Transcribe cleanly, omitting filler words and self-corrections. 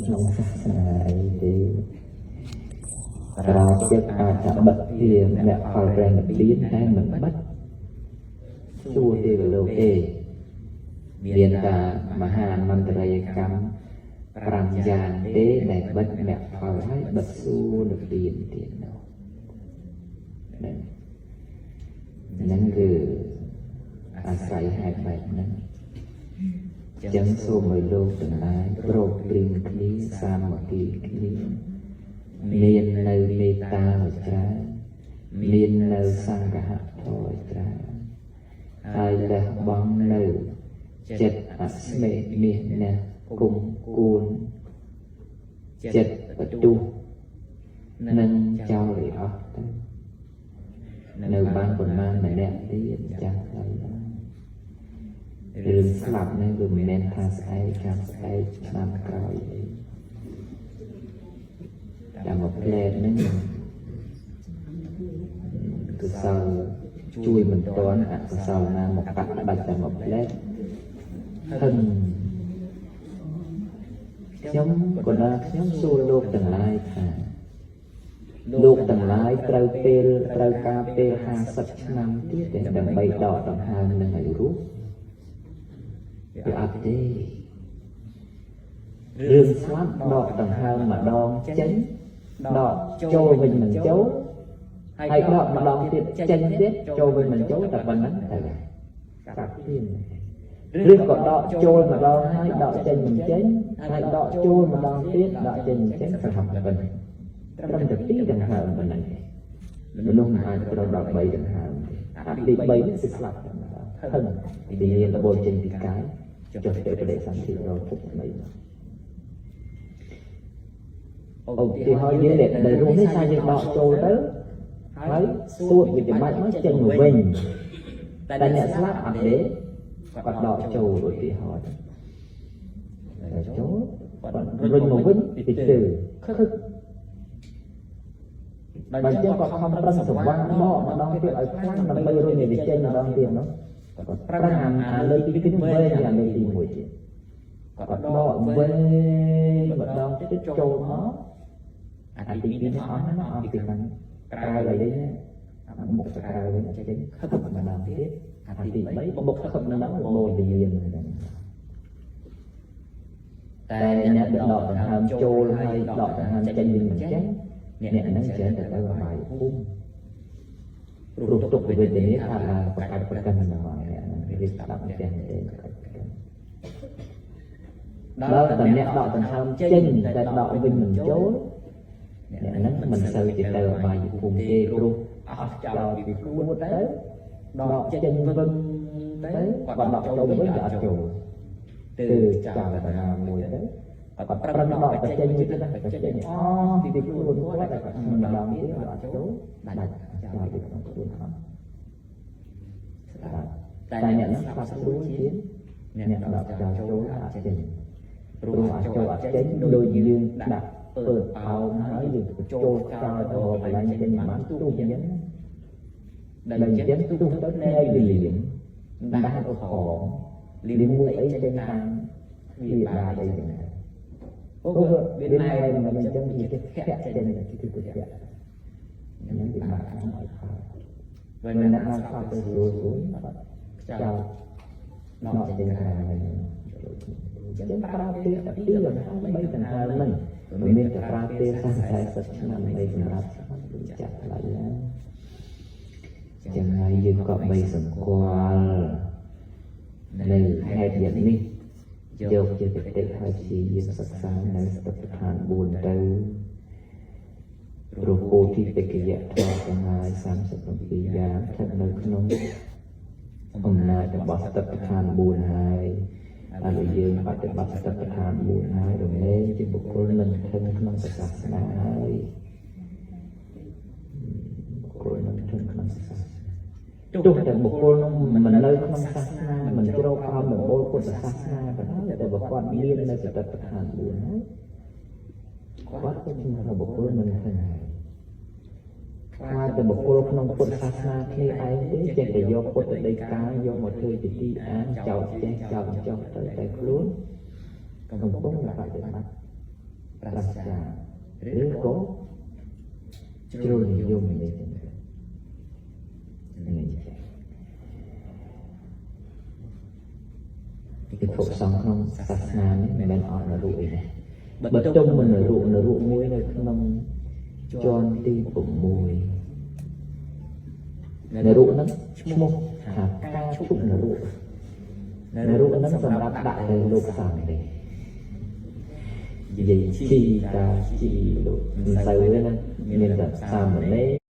ក្នុងសាសនាអីទេក្រោយចិត្តអាចថាបិទជាអ្នកផលប្រែនិព្វានតែមិនបិទសួរទេវលោកទេមានតែមហាមន្ត្រីកម្ម5យ៉ាងទេដែលបិទអ្នកផលហើយបិទសួរនិព្វានទៀតនោះហ្នឹងគឺអាស្រ័យហេតុបែបហ្នឹងចឹងសូមឲ្យលោកទាំងឡាយប្រោបព្រៀងគ្នាសាមគ្គីគ្នាមាននៅមេត្តាឲ្យច្រើនមាននៅសង្ឃៈធម៌ឲ្យច្រើនហើយលះបង់នៅចិត្តអស្មិមាសណាគុំគួនចិត្តបន្ទុះនឹងចោលឲ្យអស់ទៅនៅបានប៉ុន្មានម្នាក់ទៀតចាំហើយរឿងស្លាប់នេះវាមិនមែនថាស្អែកចាំស្អែកឆ្នាំក្រោយទេតែមកផ្លែហ្នឹងកុសលជួយមិនទាន់អកុសលណាមកកាត់ផ្ដាច់តែមកផ្លែហឹងខ្ញុំក៏ដល់ខ្ញុំសួរលោកទាំងឡាយថាលោកទាំងឡាយត្រូវការពេល50ឆ្នាំទៀតដើម្បីដកដង្ហើមនឹងឲ្យរស់វាអត់ទេរឿងស្លាប់ដកដង្ហើមម្ដងចេញដកចូលវិញមិនចូលហើយដកម្ដងទៀតចេញទៀតចូលវិញមិនចូលតែប៉ុណ្ណឹងទៅកាត់ទៀតឬក៏ដកចូលម្ដងហើយដកចេញមិនចេញហើយដកចូលម្ដងទៀតដកចេញមិនចេញប្រហែលប៉ុណ្ណឹងត្រឹមតែ2ដង្ហើមប៉ុណ្ណឹងទេមនុស្សមិនអាចត្រូវដល់3ដង្ហើមទេអាទី3នេះគឺស្លាប់តែម្ដងហឹងទីមានរបបចេញពីកាយចុះទៅបដិសន្ធិរកពុកថ្មីអូទីហើយយើងដែលរស់នេះថាយើងដកចូលទៅហើយសួតវាច្បាច់មកចេញមកវិញតែអ្នកស្លាប់អត់ទេគាត់ដកចូលឧទាហរណ៍ចូលគាត់រុញមកវិញតិចទៅខឹកបើចឹងគាត់ខំប្រឹងស្វាងដកម្ដងទៀតឲ្យខ្លាំងដើម្បីរុញវាចេញម្ដងទៀតនោះគាត់ប្រឹងអាលើទី2វិញអាលើទី1ទៀតគាត់ដកវិញម្ដងទៀតចូលមកអាទី2នេះអស់ណាអស់ពីខាងក្រៅអីនេះមុខក្រៅវិញចេញខឹកម្ដងទៀតអាទី3មុខខឹកម្ដងបូលៀនតែអ្នកដកដង្ហើមចូលហើយដកដង្ហើមចេញវិញមិនចេញអ្នកហ្នឹងចេះតែទៅអបាយភូមិព្រោះទុកវេទនាថាប្រកាសប្រកាន់ហ្នឹងអ្នកហ្នឹងវាស្ដាប់ចេះទេដល់តែអ្នកដកដង្ហើមចេញតែដកវិញមិនចូលអ្នកហ្នឹងមិនសូវជាទៅអបាយភូមិទេព្រោះអស់ចោលពីខ្លួនទៅដកចេញវិញទៅគាត់ដកចូលវិញវាអត់ចូលទៅចោលតែមួយទៅគាត់ប្រឹងដកតែចេញវិញទៅចេញអូពីខ្លួនគាត់តែគាត់មិនដងទៀតអត់ចូលដាច់ចោលពីក្នុងខ្លួនអត់តែអ្នកហ្នឹងខ្វះស្រួលជាងអ្នកដកចោលចូលអត់ចេញព្រោះអត់ចូលអត់ចេញដូចយើងដាក់ពើអោងហើយយើងចូលចោលទៅកន្លែងចេញបានទូអញ្ចឹងដែលអញ្ចឹងទូទៅនៃលៀងដាក់ទៅខំលៀងមួយអីចេញខាងវាបានអីចឹងអូវាណែមិនអញ្ចឹងវាធាក់ចេញពីទឹកធាក់ហ្នឹងវាបានឲ្យផលwhenអ្នកណាស្គាល់ទៅស្រួលអត់ចោលណក់ចេញខាងហ្នឹងចឹងប្រើពេលតែ2ដង្ហើម3ដង្ហើមហ្នឹងមិនមានតែប្រើពេល40ឆ្នាំនៃសម្រាប់ចាក់ថ្លៃណាចឹងហើយយើងក៏បីសម្គាល់នៅហេតុយ៉ាងនេះយកជាគតិហើយជាយើងសិក្សានៅសតិប្បដ្ឋាន4ទៅព្រោះពោធិបក្ខយៈធម៌ទាំងឡាយ37យ៉ាងស្ថិតនៅក្នុងអំណាចរបស់សតិប្បដ្ឋាន4ហើយហើយយើងបប្រតិបត្តិសតិប្បដ្ឋាន4ហើយរមែងជាបុគ្គលនឹងស្ថិតក្នុងសាសនាហើយបុគ្គលនឹងស្ថិតក្នុងសាសនាទោះតែបុគ្គលនោះមិននៅក្នុងសាសនាមិនជ្រកក្រោមដំបូលពុទ្ធសាសនាក៏ដោយតែបើគាត់មាននៅសតិប្បដ្ឋាន4ហើយគាត់ក៏ជាបុគ្គលនឹងស្ថិតហើយខ្លាចតែបុគ្គលក្នុងពុទ្ធសាសនាគ្នាឯងទេចេះតែយកពុទ្ធដីកាយកមកធ្វើជាទីអានចោលចេះចោលចោលទៅតែខ្លួនកំពុងតែបដិបត្តិ ប្រាសាទឬក៏ជ្រុលនិយមនេះទេនេះពីពុទ្ធសង្ឃក្នុងសាសនានេះមិនមែនអត់នរុអីទេបើទុំមិននរុមួយនៅក្នុងជាន់ទី6នរុហ្នឹងឈ្មោះថាការជុកនរុហ្នឹងសម្រាប់ដាក់លើលោកសាមទេនិយាយជីតាជីលោកមិនសូវទេណាមានតែសាមណេរ